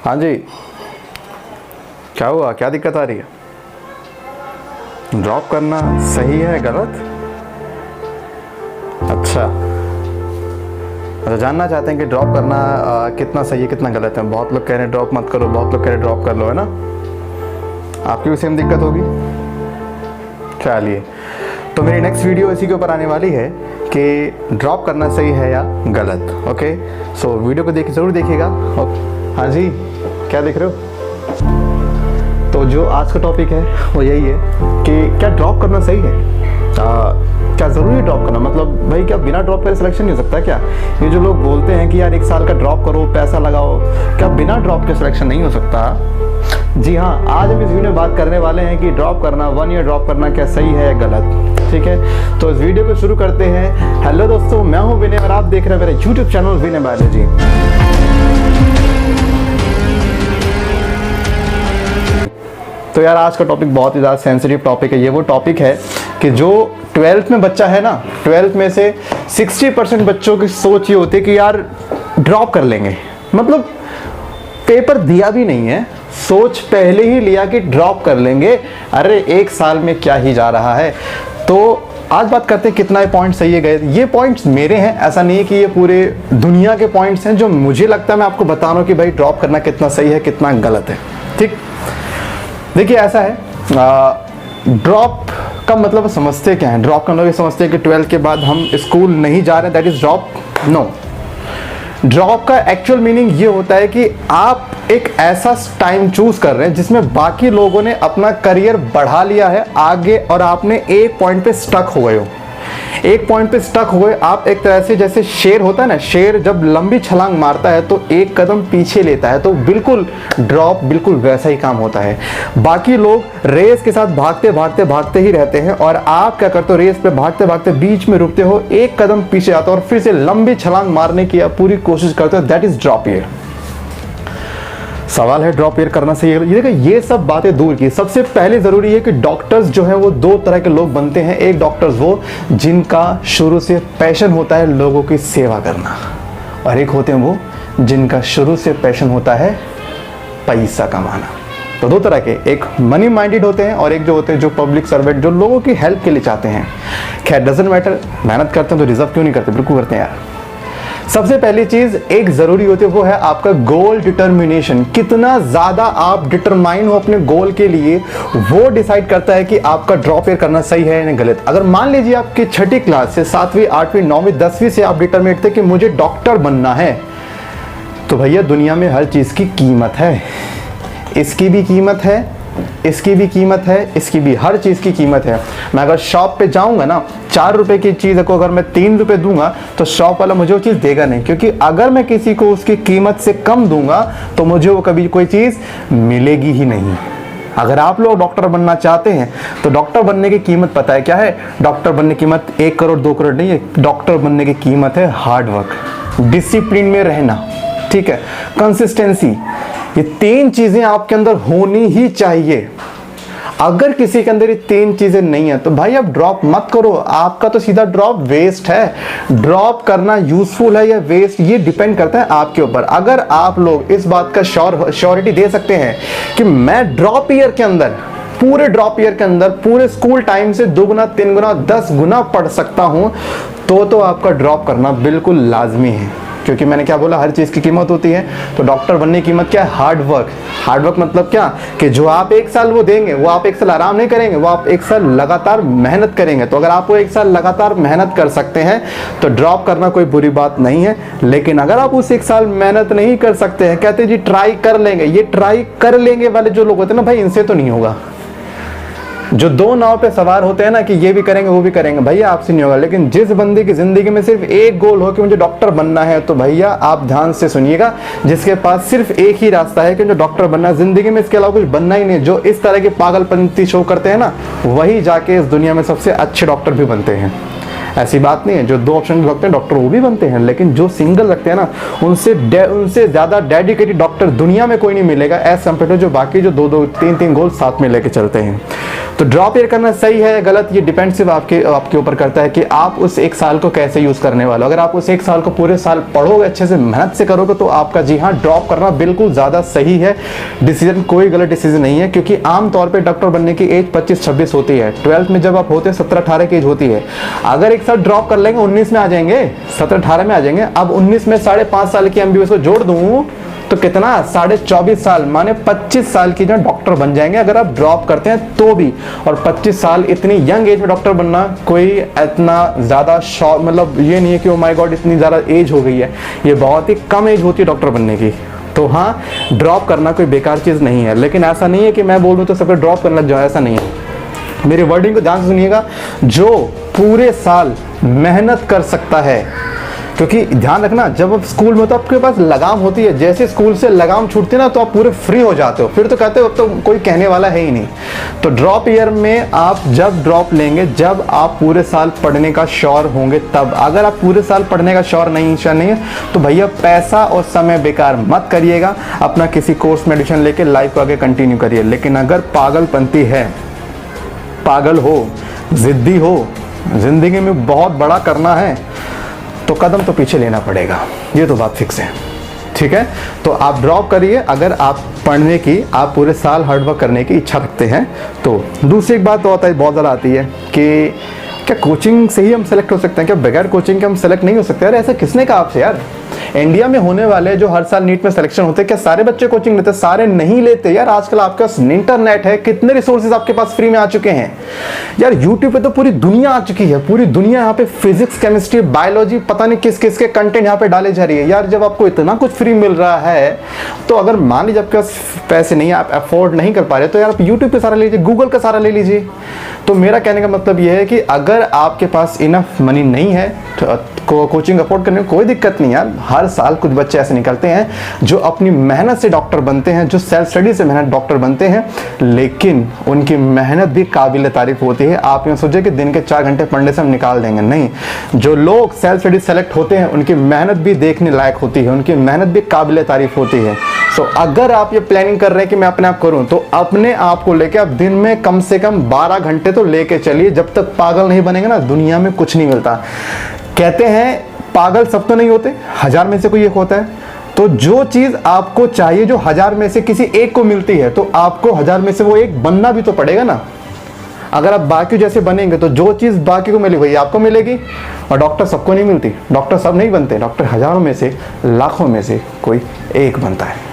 हाँ जी, क्या हुआ, क्या दिक्कत आ रही है? ड्रॉप करना सही है गलत? अच्छा, जानना चाहते हैं कि ड्रॉप करना कितना सही है कितना गलत है। बहुत लोग कह रहे हैं ड्रॉप मत करो, बहुत लोग कह रहे हैं ड्रॉप कर लो, है ना? आपकी भी सेम दिक्कत होगी। चलिए, तो मेरी नेक्स्ट वीडियो इसी के ऊपर आने वाली है कि ड्रॉप करना सही है या गलत। ओके, सो वीडियो को ज़रूर देखिएगा। हाँ जी, क्या देख रहे हो? तो जो आज का टॉपिक है वो यही है कि क्या ड्रॉप करना सही है? क्या ज़रूरी है ड्रॉप करना? मतलब भाई क्या बिना ड्रॉप करे सिलेक्शन नहीं हो सकता क्या? ये जो लोग बोलते हैं कि यार 1 साल का ड्रॉप करो, पैसा लगाओ, क्या बिना ड्रॉप के सिलेक्शन नहीं हो सकता? जी हाँ, आज हम इस वीडियो में बात करने वाले हैं कि ड्रॉप करना, 1 ईयर ड्रॉप करना क्या सही है या गलत। ठीक है, तो इस वीडियो को शुरू करते हैं। हेलो दोस्तों, मैं हूँ विनय और आप देख रहे हैं मेरे यूट्यूब चैनल विनय बायोलॉजी। तो यार आज का टॉपिक बहुत ही ज़्यादा सेंसिटिव टॉपिक है। ये वो टॉपिक है कि जो 12th में बच्चा है ना, 12th में से 60% बच्चों की सोच ये होती है कि यार ड्रॉप कर लेंगे। मतलब पेपर दिया भी नहीं है, सोच पहले ही लिया कि ड्रॉप कर लेंगे। अरे 1 साल में क्या ही जा रहा है। तो आज बात करते हैं कितना पॉइंट सही है गए। ये पॉइंट्स मेरे हैं, ऐसा नहीं है कि ये पूरे दुनिया के पॉइंट्स हैं। जो मुझे लगता है मैं आपको बता रहा हूँ कि भाई ड्रॉप करना कितना सही है कितना गलत है। ठीक, देखिए ऐसा है, ड्रॉप का मतलब समझते क्या है? ड्रॉप का मतलब समझते हैं कि 12th के बाद हम स्कूल नहीं जा रहे, that is drop? No, drop का एक्चुअल मीनिंग ये होता है कि आप एक ऐसा टाइम चूज कर रहे हैं जिसमें बाकी लोगों ने अपना करियर बढ़ा लिया है आगे और आपने एक पॉइंट पे स्टक हो गए हो। एक पॉइंट पे स्टक हो गए आप। एक तरह से जैसे शेर होता है ना, शेर जब लंबी छलांग मारता है तो एक कदम पीछे लेता है, तो बिल्कुल ड्रॉप बिल्कुल वैसा ही काम होता है। बाकी लोग रेस के साथ भागते भागते भागते ही रहते हैं और आप क्या करते हो, रेस पे भागते भागते बीच में रुकते हो, एक कदम पीछे आते हो और फिर से लंबी छलांग मारने की आप पूरी कोशिश करते हो। That is drop year. सवाल है ड्रॉप ईयर करना सही है? ये देखिए, ये सब बातें दूर की। सबसे पहले जरूरी है कि डॉक्टर्स जो हैं वो 2 तरह के लोग बनते हैं। एक डॉक्टर्स वो जिनका शुरू से पैशन होता है लोगों की सेवा करना, और एक होते हैं वो जिनका शुरू से पैशन होता है पैसा कमाना। तो 2 तरह के, एक मनी माइंडेड होते हैं और एक जो होते हैं जो पब्लिक सर्वेंट, जो लोगों की हेल्प के लिए चाहते हैं। खैर डजंट मैटर, मेहनत करते हैं तो रिजर्व क्यों नहीं करते, बिल्कुल करते हैं यार। सबसे पहली चीज एक जरूरी होती है, वो है आपका गोल डिटर्मिनेशन। कितना ज्यादा आप डिटरमाइन हो अपने गोल के लिए, वो डिसाइड करता है कि आपका ड्रॉप ईयर करना सही है या गलत। अगर मान लीजिए आपकी 6ठी क्लास से 7वीं 8वीं 9वीं 10वीं से आप डिटरमिनेट थे कि मुझे डॉक्टर बनना है, तो भैया दुनिया में हर चीज की कीमत है। इसकी भी कीमत है, इसकी भी कीमत है, इसकी भी, हर चीज़ की कीमत है। मैं अगर शॉप पे जाऊंगा ना, 4 रुपए की चीज़ को अगर मैं 3 रुपए दूंगा तो शॉप वाला मुझे वो चीज़ देगा नहीं, क्योंकि अगर मैं किसी को उसकी कीमत से कम दूंगा तो मुझे वो कभी कोई चीज़ मिलेगी ही नहीं। अगर आप लोग डॉक्टर बनना चाहते हैं तो डॉक्टर बनने की कीमत पता है क्या है? डॉक्टर बनने की कीमत 1 करोड़ 2 करोड़ नहीं है। डॉक्टर बनने की कीमत है हार्ड वर्क, डिसिप्लिन में रहना, ठीक है, कंसिस्टेंसी। ये 3 चीजें आपके अंदर होनी ही चाहिए। अगर किसी के अंदर ये 3 चीजें नहीं है तो भाई आप ड्रॉप मत करो। आपका तो सीधा ड्रॉप वेस्ट है। ड्रॉप करना यूजफुल है या वेस्ट, ये डिपेंड करता है आपके ऊपर। अगर आप लोग इस बात का श्योरिटी दे सकते हैं कि मैं ड्रॉप ईयर के अंदर, पूरे ड्रॉप ईयर के अंदर पूरे स्कूल टाइम से 2 गुना 3 गुना 10 गुना पढ़ सकता हूं, तो आपका ड्रॉप करना बिल्कुल लाजमी है। क्योंकि मैंने क्या बोला, हर चीज़ की कीमत होती है। तो डॉक्टर बनने की कीमत क्या है? Hard work. हार्ड वर्क मतलब क्या कि जो आप 1 साल वो देंगे, वो आप 1 साल आराम नहीं करेंगे, वो आप 1 साल लगातार मेहनत करेंगे। तो अगर आप वो 1 साल लगातार मेहनत कर सकते हैं तो ड्रॉप करना कोई बुरी बात नहीं है। लेकिन अगर आप उस 1 साल मेहनत नहीं कर सकते हैं, कहते हैं जी ट्राई कर लेंगे, ये ट्राई कर लेंगे वाले जो लोग होते हैं ना भाई, इनसे तो नहीं होगा। जो 2 नाव पे सवार होते हैं ना कि ये भी करेंगे वो भी करेंगे, भैया आपसे नहीं होगा। लेकिन जिस बंदे की जिंदगी में सिर्फ एक गोल हो कि मुझे डॉक्टर बनना है, तो भैया आप ध्यान से सुनिएगा, जिसके पास सिर्फ एक ही रास्ता है कि जो डॉक्टर बनना है, जिंदगी में इसके अलावा कुछ बनना ही नहीं। जो इस तरह के पागलपंती शो करते हैं ना, वही जाके इस दुनिया में सबसे अच्छे डॉक्टर भी बनते हैं। ऐसी बात नहीं है, जो 2 ऑप्शन रखते हैं डॉक्टर वो भी बनते हैं, लेकिन जो सिंगल रखते हैं ना उनसे ज़्यादा डेडिकेटेड डॉक्टर दुनिया में कोई नहीं मिलेगा एज कम्पेयर टू जो बाकी जो 2-2 3-3 गोल साथ में लेके चलते हैं। तो ड्रॉप ईयर करना सही है गलत, ये डिपेंड सिर्फ आपके ऊपर करता है कि आप उस 1 साल को कैसे यूज़ करने वाले हो। अगर आप उस 1 साल को पूरे साल पढ़ोगे, अच्छे से मेहनत से करोगे, तो आपका जी हाँ ड्रॉप करना बिल्कुल ज़्यादा सही है डिसीजन, कोई गलत डिसीजन नहीं है। क्योंकि आमतौर पर डॉक्टर बनने की एज 25-26 होती है, 12th में जब आप होते हैं 17-18 की एज होती है। अगर एक साल ड्रॉप कर लेंगे 19 में आ जाएंगे, 17-18 में आ जाएंगे। अब 19 में 5.5 साल की MBBS को जोड़ दूं तो कितना 24.5 साल माने 25 साल की जो डॉक्टर बन जाएंगे अगर आप ड्रॉप करते हैं तो भी। और 25 साल इतनी यंग एज में डॉक्टर बनना कोई इतना ज़्यादा शॉक, मतलब ये नहीं है कि ओ माय गॉड इतनी ज़्यादा एज हो गई है, ये बहुत ही कम एज होती है डॉक्टर बनने की। तो हाँ, ड्रॉप करना कोई बेकार चीज़ नहीं है, लेकिन ऐसा नहीं है कि मैं बोल दूँ तो सबको ड्रॉप करना लग जाए, ऐसा नहीं है। मेरी वर्डिंग को ध्यान से सुनिएगा, जो पूरे साल मेहनत कर सकता है, क्योंकि ध्यान रखना जब आप स्कूल में तो आपके पास लगाम होती है, जैसे स्कूल से लगाम छूटती है ना तो आप पूरे फ्री हो जाते हो, फिर तो कहते हो अब तो कोई कहने वाला है ही नहीं। तो ड्रॉप ईयर में आप जब ड्रॉप लेंगे जब आप पूरे साल पढ़ने का श्योर होंगे तब। अगर आप पूरे साल पढ़ने का श्योर नहीं है तो भैया पैसा और समय बेकार मत करिएगा, अपना किसी कोर्स में एडमिशन लेके लाइफ को आगे कंटिन्यू करिए। लेकिन अगर पागलपंती है, पागल हो, जिद्दी हो, जिंदगी में बहुत बड़ा करना है तो कदम तो पीछे लेना पड़ेगा, ये तो बात फिक्स है। ठीक है, तो आप ड्रॉप करिए अगर आप पढ़ने की, आप पूरे साल हार्डवर्क करने की इच्छा रखते हैं तो। दूसरी एक बात तो होता है, बहुत ज़्यादा आती है कि क्या कोचिंग से ही हम सेलेक्ट हो सकते हैं, क्या बगैर कोचिंग के हम सेलेक्ट नहीं हो सकते? यार ऐसा किसने कहा आपसे? यार इंडिया में होने वाले जो हर साल नीट में सिलेक्शन होते हैं, क्या सारे बच्चे कोचिंग लेते हैं? सारे नहीं लेते यार। आजकल आपके पास इंटरनेट है, कितने रिसोर्सेज आपके पास फ्री में आ चुके हैं यार। यूट्यूब पे तो पूरी दुनिया आ चुकी है, पूरी दुनिया यहाँ पे फिजिक्स, केमिस्ट्री, बायोलॉजी, पता नहीं किस किस के कंटेंट यहाँ पे डाले जा रही है यार। जब आपको इतना कुछ फ्री मिल रहा है तो अगर मान लीजिए आपके पास पैसे नहीं है, आप अफोर्ड नहीं कर पा रहे, तो यार आप यूट्यूब पे सारा ले लीजिए, गूगल का सारा ले लीजिए। तो मेरा कहने का मतलब ये है कि अगर आपके पास इनफ मनी नहीं है तो कोचिंग अफोर्ड करने में कोई दिक्कत नहीं यार। हर साल कुछ बच्चे ऐसे निकलते हैं जो अपनी मेहनत से डॉक्टर बनते हैं, जो सेल्फ स्टडी से मेहनत डॉक्टर बनते हैं, लेकिन उनकी मेहनत भी काबिल तारीफ होती है। आप यूँ सोचिए कि दिन के 4 घंटे पढ़ने से हम निकाल देंगे, नहीं। जो लोग सेल्फ स्टडी सेलेक्ट होते हैं उनकी मेहनत भी देखने लायक होती है, उनकी मेहनत भी काबिल तारीफ होती है। सो अगर आप ये प्लानिंग कर रहे हैं कि मैं अपने आप करूं, तो अपने आप को लेके आप दिन में कम से कम 12 घंटे तो लेके चलिए। जब तक पागल नहीं बनेंगे ना, दुनिया में कुछ नहीं मिलता। कहते हैं पागल सब तो नहीं होते, 1000 में से कोई एक होता है। तो जो चीज आपको चाहिए, जो 1000 में से किसी एक को मिलती है, तो आपको 1000 में से वो एक बनना भी तो पड़ेगा ना। अगर आप बाकी जैसे बनेंगे तो जो चीज बाकी को मिली वही आपको मिलेगी। और डॉक्टर सबको नहीं मिलती, डॉक्टर सब नहीं बनते, डॉक्टर हजारों में से, लाखों में से कोई एक बनता है।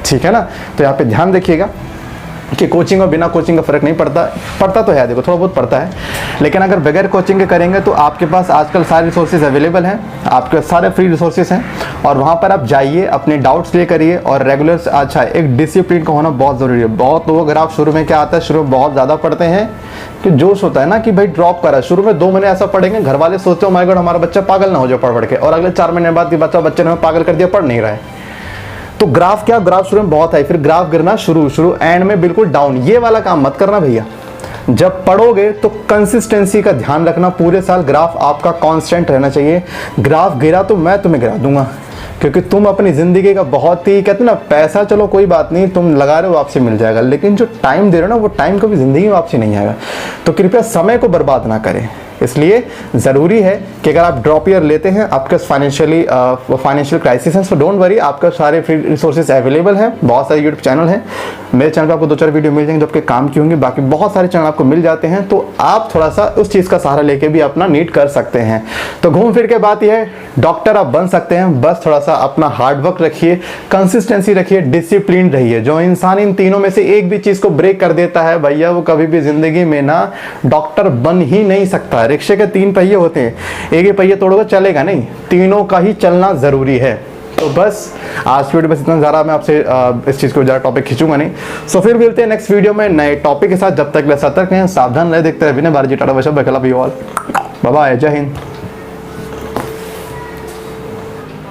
ठीक है ना। तो यहाँ पे ध्यान रखिएगा कि कोचिंग और बिना कोचिंग का फर्क नहीं पड़ता। पड़ता तो है, देखो थोड़ा बहुत पड़ता है, लेकिन अगर बगैर कोचिंग के करेंगे तो आपके पास आजकल सारे रिसोर्सेज अवेलेबल हैं, आपके पास सारे फ्री रिसोर्सेज हैं, और वहाँ पर आप जाइए, अपने डाउट्स क्लियर करिए और रेगुलर। अच्छा, एक डिसिप्लिन का होना बहुत ज़रूरी है। बहुत लोग, अगर आप शुरू में क्या आता है, शुरू में बहुत ज़्यादा पढ़ते हैं कि जोश होता है ना कि भाई ड्रॉप करा, शुरू में 2 महीने ऐसा पढ़ेंगे, घर वाले सोचते हो माय गॉड हमारा बच्चा पागल ना हो जाए पढ़ के, और अगले 4 महीने बाद बच्चे ने पागल कर दिया, पढ़ नहीं रहा है। तो ग्राफ क्या, ग्राफ शुरू में बहुत है, फिर ग्राफ गिरना शुरू एंड में बिल्कुल डाउन। ये वाला काम मत करना भैया। जब पढ़ोगे तो कंसिस्टेंसी का ध्यान रखना, पूरे साल ग्राफ आपका कांस्टेंट रहना चाहिए। ग्राफ गिरा तो मैं तुम्हें गिरा दूंगा, क्योंकि तुम अपनी ज़िंदगी का बहुत ही, कहते ना, पैसा चलो कोई बात नहीं, तुम लगा रहे हो वापसी मिल जाएगा, लेकिन जो टाइम दे रहे हो ना, वो टाइम कभी ज़िंदगी में वापसी नहीं आएगा। तो कृपया समय को बर्बाद ना करें। इसलिए ज़रूरी है कि अगर आप ड्रॉप ईयर लेते हैं, आपके फाइनेंशियल क्राइसिस है, सो डोंट वरी, आपका सारे फ्री रिसोर्सेज अवेलेबल हैं। बहुत सारे यूट्यूब चैनल हैं, मेरे चैनल पर आपको 2-4 वीडियो मिल जाएंगे जो आपके काम की होंगी। बाकी बहुत सारे चैनल आपको मिल जाते हैं, तो आप थोड़ा सा उस चीज़ का सहारा लेके भी अपना नीट कर सकते हैं। तो घूम फिर के बात यह है, डॉक्टर आप बन सकते हैं, बस थोड़ा सा अपना हार्डवर्क रखिए, कंसिस्टेंसी रखिए, डिसिप्लिन रहिए। जो इंसान इन तीनों में से एक भी चीज़ को ब्रेक कर देता है भैया, वो कभी भी ज़िंदगी में ना डॉक्टर बन ही नहीं सकता। रिक्शे के 3 पहिए होते हैं, एक ही पहिए तोड़ोगे चलेगा नहीं, तीनों का ही चलना ज़रूरी है। तो बस आज वीडियो बस इतना, ज़्यादा मैं आपसे इस चीज़ को ज़्यादा टॉपिक खींचूंगा नहीं। सो फिर मिलते हैं नेक्स्ट वीडियो में नए टॉपिक के साथ। जब तक सतर्क हैं, सावधान रहे, देखते रहे बिना बार जी, टाटा बाय बाय, जय हिंद।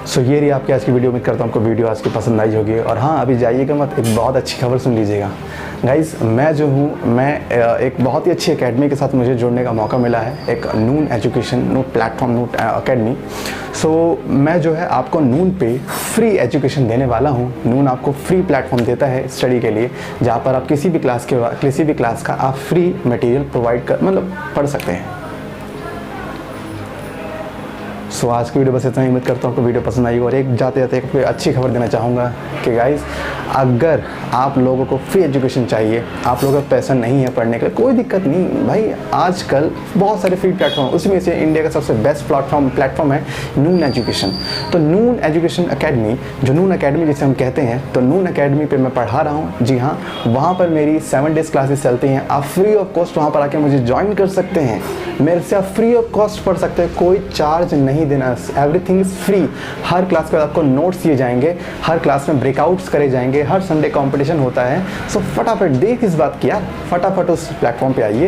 सो ये रही आपकी आज की वीडियो। उम्मीद करता हूँ आपको वीडियो आज की पसंद आई होगी। और हाँ, अभी जाइएगा मत, एक बहुत अच्छी खबर सुन लीजिएगा गाइज़। मैं जो हूँ, मैं एक बहुत ही अच्छी एकेडमी के साथ मुझे जुड़ने का मौका मिला है, एक नून एजुकेशन, नून प्लेटफॉर्म, नून एकेडमी। सो मैं जो है आपको नून पे फ्री एजुकेशन देने वाला हूँ। नून आपको फ्री प्लेटफॉर्म देता है स्टडी के लिए, जहाँ पर आप किसी भी क्लास का आप फ्री मटेरियल प्रोवाइड कर मतलब पढ़ सकते हैं। सो आज की वीडियो बस इतना ही। उम्मीद करता हूँ आपको वीडियो पसंद आई। और एक जाते जाते एक अच्छी खबर देना चाहूँगा कि गाइज़, अगर आप लोगों को फ्री एजुकेशन चाहिए, आप लोगों का पैसा नहीं है पढ़ने के लिए, कोई दिक्कत नहीं भाई। आजकल बहुत सारे फ्री प्लेटफॉर्म, उसमें से इंडिया का सबसे बेस्ट प्लेटफॉर्म है नून एजुकेशन। तो नून एजुकेशन एकेडमी, जो नून एकेडमी जिसे हम कहते हैं, तो नून एकेडमी पे मैं पढ़ा रहा हूँ। जी हाँ, वहाँ पर मेरी 7 डेज़ क्लासेस चलती हैं। आप फ्री ऑफ कॉस्ट वहाँ पर आके मुझे ज्वाइन कर सकते हैं। मेरे से आप फ्री ऑफ कॉस्ट पढ़ सकते हैं, कोई चार्ज नहीं देना, everything is free. Her class के बाद आपको नोट्स दिए जाएंगे, हर क्लास में ब्रेकआउट्स करे जाएंगे, हर संडे कंपटीशन होता है। सो फटाफट देख इस बात की यार, फटाफट उस प्लेटफॉर्म पे आइए।